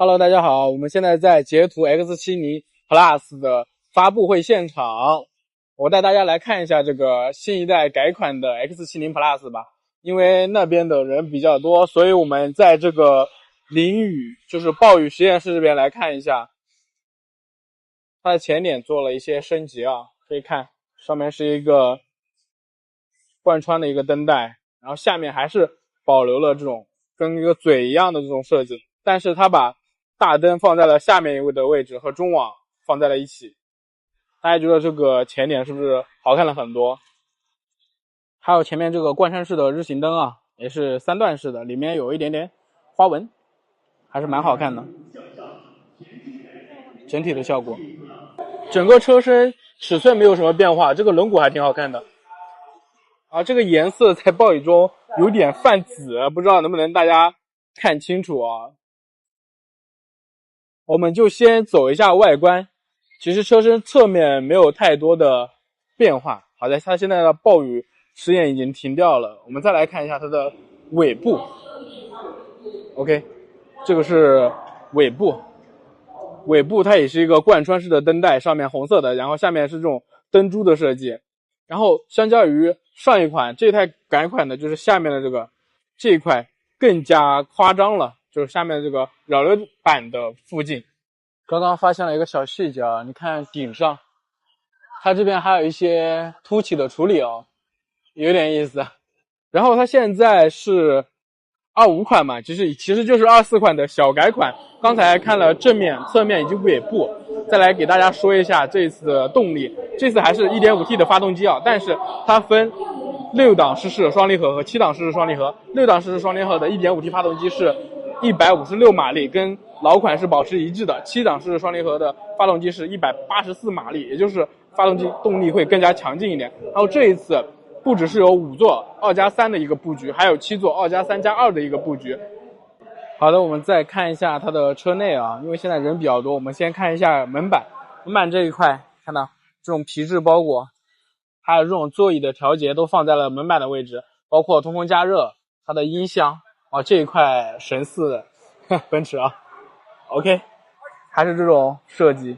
Hello，大家好，我们现在在截图 X70 Plus 的发布会现场，我带大家来看一下这个新一代改款的 X70 Plus 吧。因为那边的人比较多，所以我们在这个淋雨，就是暴雨实验室这边来看一下。它的前脸做了一些升级啊，可以看上面是一个贯穿的一个灯带，然后下面还是保留了这种跟一个嘴一样的这种设计，但是它把大灯放在了下面的位置和中网放在了一起。大家觉得这个前脸是不是好看了很多？还有前面这个贯穿式的日行灯啊，也是3段式的，里面有一点点花纹，还是蛮好看的。整体的效果，整个车身尺寸没有什么变化，这个轮毂还挺好看的。这个颜色在暴雨中有点泛紫，不知道能不能大家看清楚啊？我们就先走一下外观，其实车身侧面没有太多的变化。好在它现在的暴雨实验已经停掉了，我们再来看一下它的尾部。OK， 这个是尾部，尾部它也是一个贯穿式的灯带，上面红色的，然后下面是这种灯珠的设计。然后相较于上一款，这一台改款的就是下面的这一块更加夸张了，就是下面这个扰流板的附近。刚刚发现了一个小细节啊，你看顶上，它这边还有一些凸起的处理哦，有点意思。然后它现在是25款嘛，其实就是24款的小改款。刚才看了正面、侧面以及尾部，再来给大家说一下这次的动力。这次还是 1.5T 的发动机啊，但是它分6档湿式双离合和7档湿式双离合。6档湿式双离合的 1.5T 发动机是156马力，跟老款是保持一致的。7档式双离合的发动机是184马力，也就是发动机动力会更加强劲一点。然后这一次不只是有5座2+3的一个布局，还有7座2+3+2的一个布局。好的，我们再看一下它的车内啊，因为现在人比较多，我们先看一下门板。门板这一块，看到这种皮质包裹，还有这种座椅的调节都放在了门板的位置，包括通风加热，它的音箱这一块神似奔驰啊。OK， 还是这种设计。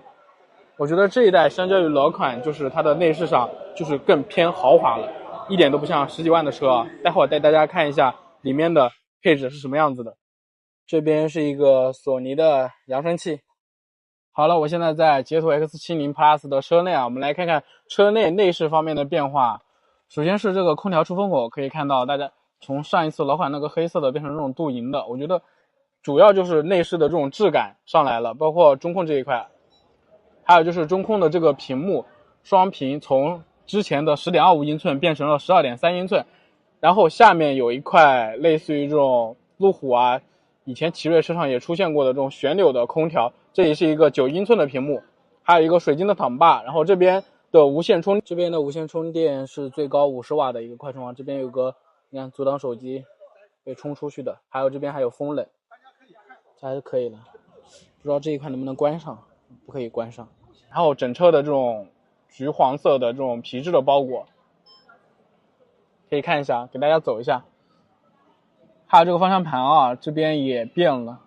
我觉得这一代相较于老款，就是它的内饰上就是更偏豪华了，一点都不像10几万的车啊。待会儿带大家看一下里面的配置是什么样子的。这边是一个索尼的扬声器。好了，我现在在截图 X70 Plus 的车内啊，我们来看看车内内饰方面的变化。首先是这个空调出风口，可以看到大家从上一次老款那个黑色的变成这种镀银的，我觉得主要就是内饰的这种质感上来了，包括中控这一块，还有就是中控的这个屏幕双屏从之前的 10.25 英寸变成了 12.3 英寸，然后下面有一块类似于这种路虎啊，以前奇瑞车上也出现过的这种旋钮的空调，这也是一个9英寸的屏幕，还有一个水晶的挡把，然后这边的无线充电是最高50瓦的一个快充啊，这边有个你看阻挡手机被充出去的，还有这边还有风冷，这还是可以的。不知道这一块能不能关上，不可以关上。然后整车的这种橘黄色的这种皮质的包裹，可以看一下，给大家走一下。还有这个方向盘啊，这边也变了。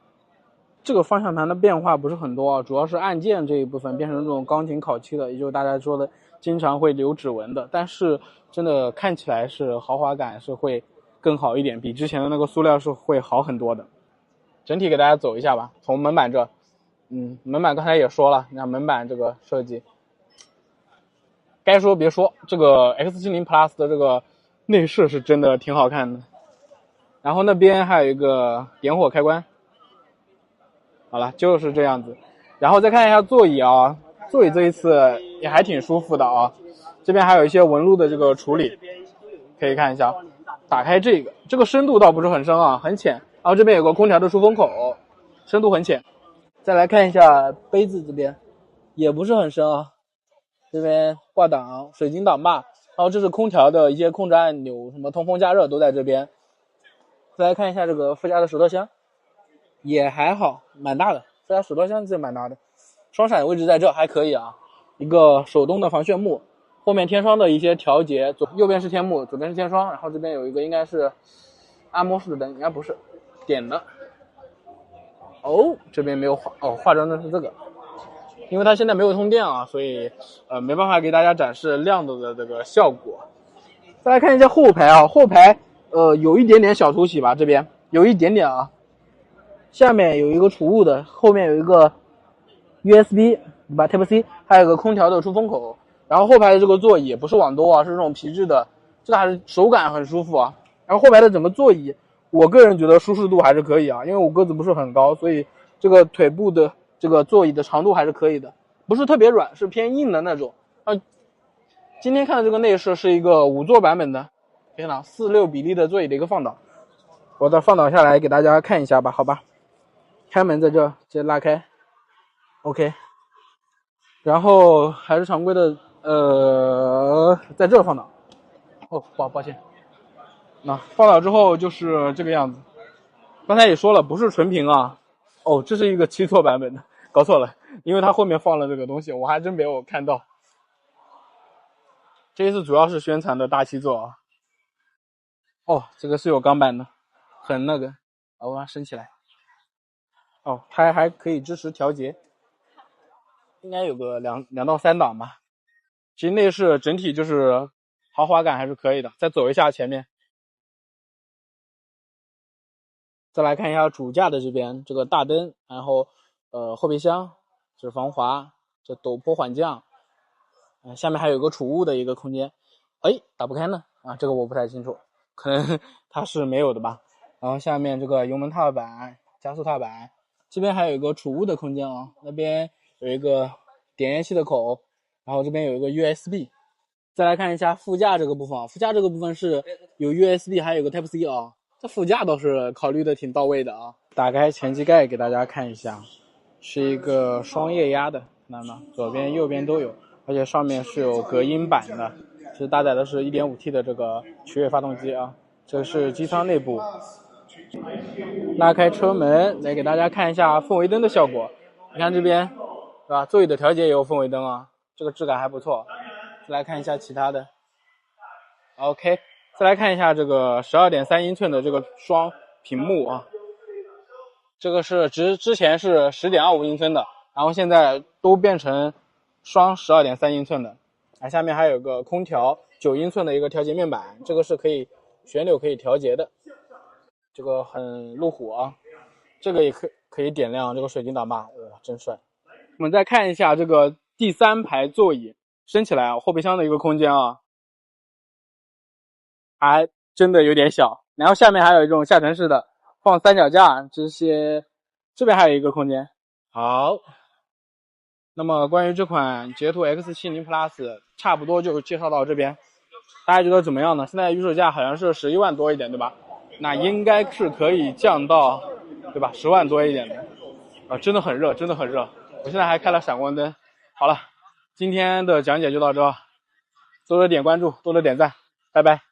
这个方向盘的变化不是很多啊，主要是按键这一部分变成这种钢琴烤漆的，也就是大家说的经常会留指纹的。但是真的看起来是豪华感是会更好一点，比之前的那个塑料是会好很多的。整体给大家走一下吧，从门板这，门板刚才也说了，你看门板这个设计，该说别说，这个 X70 Plus 的这个内饰是真的挺好看的。然后那边还有一个点火开关。好了，就是这样子。然后再看一下座椅啊，座椅这一次也还挺舒服的啊。这边还有一些纹路的这个处理，可以看一下。打开这个深度倒不是很深啊，很浅。然后这边有个空调的出风口，深度很浅。再来看一下杯子这边，也不是很深啊。这边挂挡、水晶挡把，然后这是空调的一些控制按钮，什么通风加热都在这边。再来看一下这个副驾的手套箱，也还好，蛮大的。副驾手套箱这蛮大的，双闪位置在这还可以啊。一个手动的防眩目，后面天窗的一些调节，右边是天幕，左边是天窗，然后这边有一个应该是按摩式的灯，应该不是点的。哦，这边没有化妆的是这个，因为它现在没有通电啊，所以没办法给大家展示亮度的这个效果。再来看一下后排啊，后排有一点点小凸起吧，这边有一点点啊。下面有一个储物的，后面有一个 USB 对吧 Type C， 还有一个空调的出风口。然后后排的这个座椅不是网兜啊，是这种皮质的，这个还是手感很舒服啊。然后后排的整个座椅，我个人觉得舒适度还是可以啊，因为我个子不是很高，所以这个腿部的这个座椅的长度还是可以的，不是特别软，是偏硬的那种。今天看的这个内饰是一个5座版本的，天哪，4:6比例的座椅的一个放倒。我再放倒下来给大家看一下吧，好吧。开门在这，直接拉开 ，OK。然后还是常规的，在这放倒。哦，抱歉。那放倒之后就是这个样子。刚才也说了，不是纯平啊。哦，这是一个7座版本的，搞错了，因为它后面放了这个东西，我还真没有看到。这一次主要是宣传的大7座啊。哦，这个是有钢板的，很那个，我把它升起来。哦，它还可以支持调节，应该有个2到3档吧。其实内饰整体就是豪华感还是可以的。再走一下前面，再来看一下主驾的这边这个大灯，然后后备箱这是防滑，这陡坡缓降，下面还有个储物的一个空间。哎，打不开呢啊，这个我不太清楚，可能它是没有的吧。然后下面这个油门踏板、加速踏板，这边还有一个储物的空间啊，那边有一个点烟器的口，然后这边有一个 USB。再来看一下副驾这个部分啊，副驾这个部分是有 USB 还有个 Type C 啊，这副驾倒是考虑的挺到位的啊。打开前机盖给大家看一下，是一个双液压的，那么左边右边都有，而且上面是有隔音板的，是搭载的是 1.5T 的这个曲跃发动机啊。这是机舱内部。拉开车门来给大家看一下氛围灯的效果，你看这边对吧，座椅的调节也有氛围灯啊，这个质感还不错。再来看一下其他的 OK， 再来看一下这个 12.3 英寸的这个双屏幕啊，这个是之前是 10.25 英寸的，然后现在都变成双 12.3 英寸的。下面还有个空调9英寸的一个调节面板，这个是可以旋钮可以调节的，这个很路虎啊。这个也可以点亮这个水晶挡把，哇，真帅。我们再看一下这个第3排座椅升起来啊，后备箱的一个空间啊，还真的有点小。然后下面还有一种下沉式的放三脚架，这边还有一个空间。好，那么关于这款捷途 X70 Plus 差不多就介绍到这边，大家觉得怎么样呢？现在预售价好像是11万多一点，对吧？那应该是可以降到，对吧？10万多一点的。真的很热，真的很热。我现在还开了闪光灯。好了，今天的讲解就到这，多多点关注，多多点赞，拜拜。